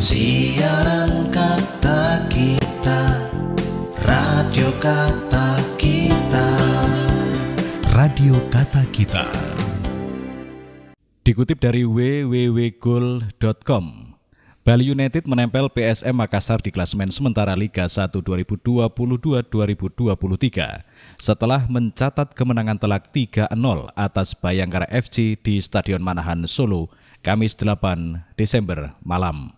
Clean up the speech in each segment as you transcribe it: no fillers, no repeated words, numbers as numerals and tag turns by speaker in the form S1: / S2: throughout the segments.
S1: Siaran kata kita, radio kata kita.
S2: Radio Kata Kita. Dikutip dari www.goal.com, Bali United menempel PSM Makassar di klasemen sementara Liga 1 2022-2023 setelah mencatat kemenangan telak 3-0 atas Bayangkara FC di Stadion Manahan Solo, Kamis 8 Desember malam.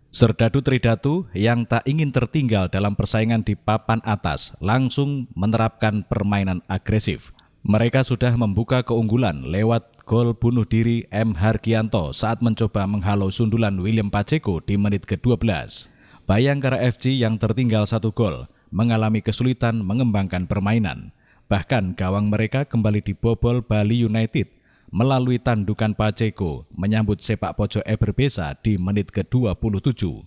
S2: Serdadu Tridatu yang tak ingin tertinggal dalam persaingan di papan atas langsung menerapkan permainan agresif. Mereka sudah membuka keunggulan lewat gol bunuh diri M. Hargianto saat mencoba menghalau sundulan William Pacheco di menit ke-12. Bayangkara FC yang tertinggal 1 gol mengalami kesulitan mengembangkan permainan. Bahkan gawang mereka kembali dibobol Bali United melalui tandukan Pacheco menyambut sepak pojok Eber Besa di menit ke-27.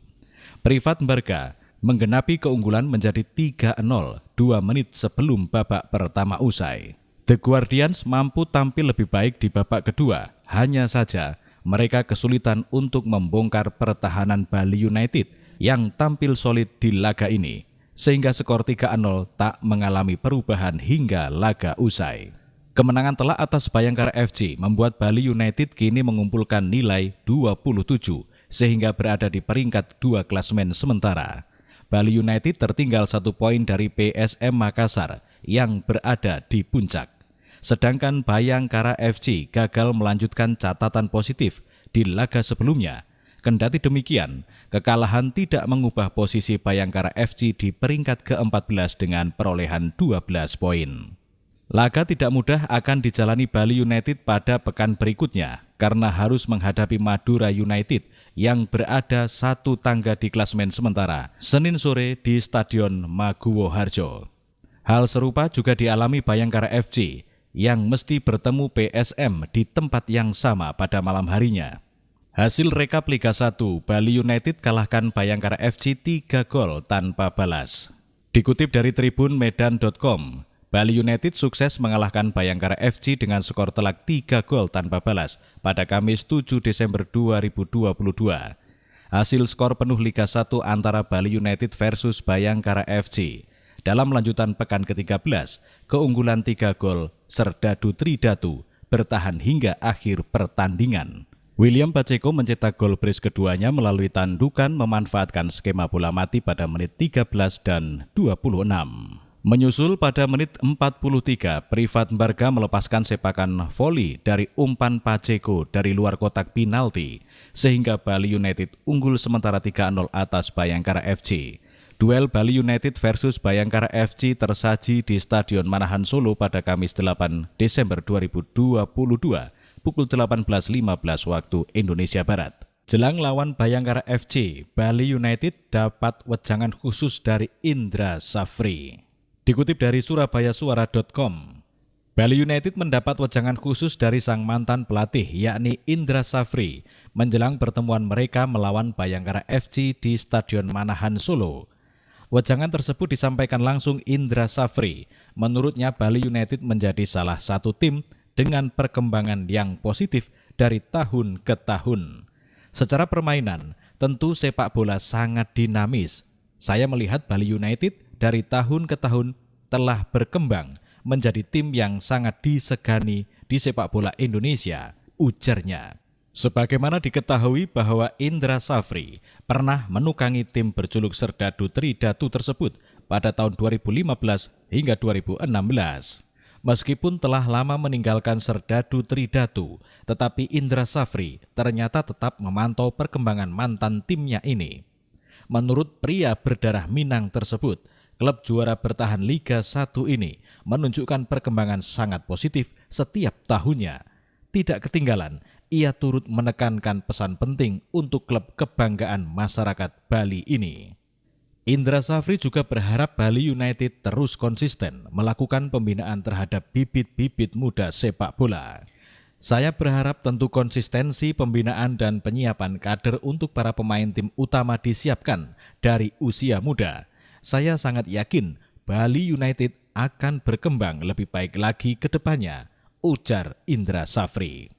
S2: Privat Mbarga menggenapi keunggulan menjadi 3-0 2 menit sebelum babak pertama usai. The Guardians mampu tampil lebih baik di babak kedua, hanya saja mereka kesulitan untuk membongkar pertahanan Bali United yang tampil solid di laga ini, sehingga skor 3-0 tak mengalami perubahan hingga laga usai. Kemenangan telak atas Bayangkara FC membuat Bali United kini mengumpulkan nilai 27 sehingga berada di peringkat 2 klasemen sementara. Bali United tertinggal 1 poin dari PSM Makassar yang berada di puncak. Sedangkan Bayangkara FC gagal melanjutkan catatan positif di laga sebelumnya. Kendati demikian, kekalahan tidak mengubah posisi Bayangkara FC di peringkat ke-14 dengan perolehan 12 poin. Laga tidak mudah akan dijalani Bali United pada pekan berikutnya karena harus menghadapi Madura United yang berada 1 tangga di klasemen sementara Senin sore di Stadion Maguwo Harjo. Hal serupa juga dialami Bayangkara FC yang mesti bertemu PSM di tempat yang sama pada malam harinya. Hasil rekap Liga 1, Bali United kalahkan Bayangkara FC 3 gol tanpa balas. Dikutip dari tribunmedan.com, Bali United sukses mengalahkan Bayangkara FC dengan skor telak 3 gol tanpa balas pada Kamis 7 Desember 2022. Hasil skor penuh Liga 1 antara Bali United versus Bayangkara FC. Dalam lanjutan pekan ke-13, keunggulan 3 gol Serdadu Tridatu bertahan hingga akhir pertandingan. William Pacheco mencetak gol brace keduanya melalui tandukan memanfaatkan skema bola mati pada menit 13 dan 26. Menyusul pada menit 43, Privat Mbarga melepaskan sepakan voli dari umpan Pacheco dari luar kotak penalti, sehingga Bali United unggul sementara 3-0 atas Bayangkara FC. Duel Bali United versus Bayangkara FC tersaji di Stadion Manahan Solo pada Kamis 8 Desember 2022, pukul 18.15 waktu Indonesia Barat. Jelang lawan Bayangkara FC, Bali United dapat wejangan khusus dari Indra Safri. Dikutip dari surabayasuara.com, Bali United mendapat wejangan khusus dari sang mantan pelatih yakni Indra Safri menjelang pertemuan mereka melawan Bayangkara FC di Stadion Manahan Solo. Wejangan tersebut disampaikan langsung Indra Safri. Menurutnya Bali United menjadi salah satu tim dengan perkembangan yang positif dari tahun ke tahun. Secara permainan, tentu sepak bola sangat dinamis. Saya melihat Bali United dari tahun ke tahun telah berkembang menjadi tim yang sangat disegani di sepak bola Indonesia, ujarnya. Sebagaimana diketahui bahwa Indra Safri pernah menukangi tim berjuluk Serdadu Tridatu tersebut pada tahun 2015 hingga 2016. Meskipun telah lama meninggalkan Serdadu Tridatu, tetapi Indra Safri ternyata tetap memantau perkembangan mantan timnya ini. Menurut pria berdarah Minang tersebut, klub juara bertahan Liga 1 ini menunjukkan perkembangan sangat positif setiap tahunnya. Tidak ketinggalan, ia turut menekankan pesan penting untuk klub kebanggaan masyarakat Bali ini. Indra Safri juga berharap Bali United terus konsisten melakukan pembinaan terhadap bibit-bibit muda sepak bola. Saya berharap tentu konsistensi pembinaan dan penyiapan kader untuk para pemain tim utama disiapkan dari usia muda. Saya sangat yakin Bali United akan berkembang lebih baik lagi ke depannya, ujar Indra Safri.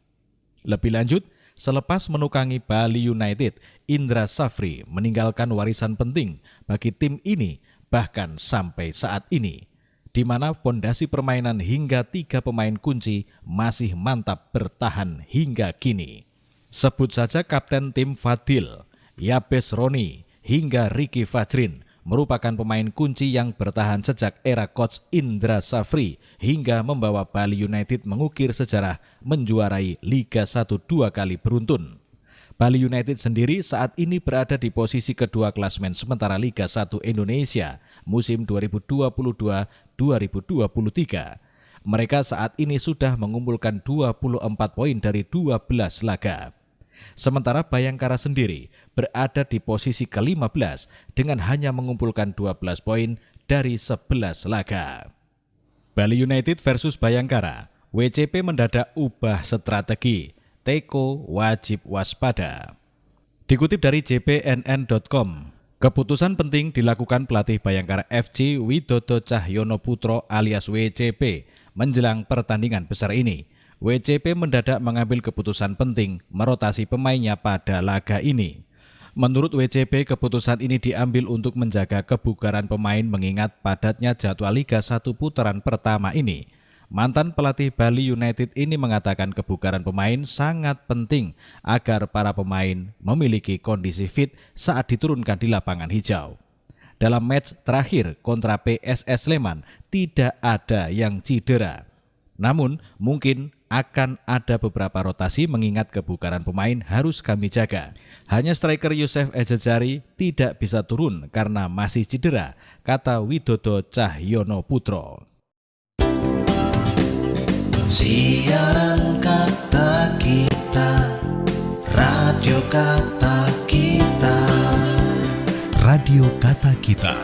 S2: Lebih lanjut, Selepas menukangi Bali United, Indra Safri meninggalkan warisan penting bagi tim ini bahkan sampai saat ini, di mana fondasi permainan hingga 3 pemain kunci masih mantap bertahan hingga kini. Sebut saja kapten tim Fadil, Yabes Roni, hingga Ricky Fajrin merupakan pemain kunci yang bertahan sejak era coach Indra Safri hingga membawa Bali United mengukir sejarah menjuarai Liga 1 2 kali beruntun. Bali United sendiri saat ini berada di posisi kedua klasemen sementara Liga 1 Indonesia musim 2022-2023. Mereka saat ini sudah mengumpulkan 24 poin dari 12 laga. Sementara Bayangkara sendiri berada di posisi ke-15 dengan hanya mengumpulkan 12 poin dari 11 laga. Bali United versus Bayangkara, WCP mendadak ubah strategi, Teko wajib waspada. Dikutip dari jpnn.com, keputusan penting dilakukan pelatih Bayangkara FC Widodo Cahyono Putro alias WCP menjelang pertandingan besar ini. WCP mendadak mengambil keputusan penting merotasi pemainnya pada laga ini. Menurut WCP, keputusan ini diambil untuk menjaga kebugaran pemain mengingat padatnya jadwal Liga 1 putaran pertama ini. Mantan pelatih Bali United ini mengatakan kebugaran pemain sangat penting agar para pemain memiliki kondisi fit saat diturunkan di lapangan hijau. Dalam match terakhir kontra PSS Sleman tidak ada yang cedera. Namun mungkin akan ada beberapa rotasi mengingat kebugaran pemain harus kami jaga. Hanya striker Yusef Ejejari tidak bisa turun karena masih cedera, kata Widodo Cahyono Putro.
S1: Siaran kata kita, radio kata kita.
S3: Radio Kata Kita.